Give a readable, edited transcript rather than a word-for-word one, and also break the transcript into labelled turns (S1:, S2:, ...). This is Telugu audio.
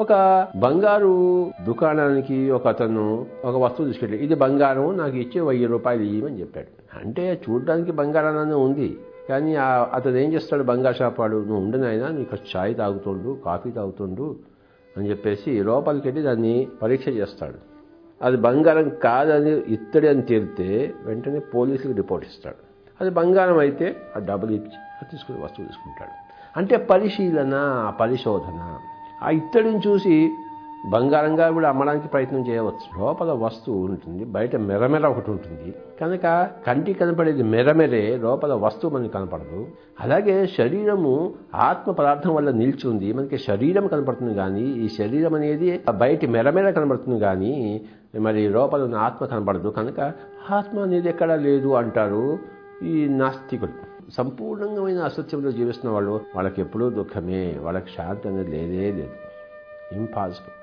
S1: ఒక బంగారు దుకాణానికి ఒక అతను ఒక వస్తువు తీసుకెళ్ళి ఇది బంగారం నాకు ఇచ్చి 1000 రూపాయలు ఇవ్వమని చెప్పాడు. అంటే చూడడానికి బంగారాన్ని ఉంది, కానీ అతను ఏం చేస్తాడు, బంగారు షాప్ వాడు, నువ్వు ఉండనైనా నీకు ఛాయ్ తాగుతుండు, కాఫీ తాగుతుండు అని చెప్పేసి లోపలికి వెళ్ళి దాన్ని పరీక్ష చేస్తాడు. అది బంగారం కాదని ఇత్తడి అని తేలితే వెంటనే పోలీసులకు రిపోర్ట్ ఇస్తాడు. అది బంగారం అయితే ఆ డబ్బులు ఇచ్చి తీసుకుని వస్తువు తీసుకుంటాడు. అంటే పరిశీలన, పరిశోధన. ఆ ఇత్తడిని చూసి బంగారంగా కూడా అమ్మడానికి ప్రయత్నం చేయవచ్చు. లోపల వస్తువు ఉంటుంది, బయట మెరమెర ఒకటి ఉంటుంది కనుక కంటికి కనపడేది మెరమెరే, లోపల వస్తువు మనకి కనపడదు. అలాగే శరీరము ఆత్మ పదార్థం వల్ల నిల్చుంది, మనకి శరీరం కనపడుతుంది కానీ ఈ శరీరం అనేది బయట మెరమెర కనపడుతుంది కానీ మరి లోపల ఉన్న ఆత్మ కనపడదు. కనుక ఆత్మ అనేది ఎక్కడా లేదు అంటారు ఈ నాస్తికులు. సంపూర్ణమైన అసత్యంలో జీవిస్తున్న వాళ్ళు వాళ్ళకి ఎప్పుడూ దుఃఖమే, వాళ్ళకి శాంతి అనేది లేదే లేదు. ఇంపాసిబుల్.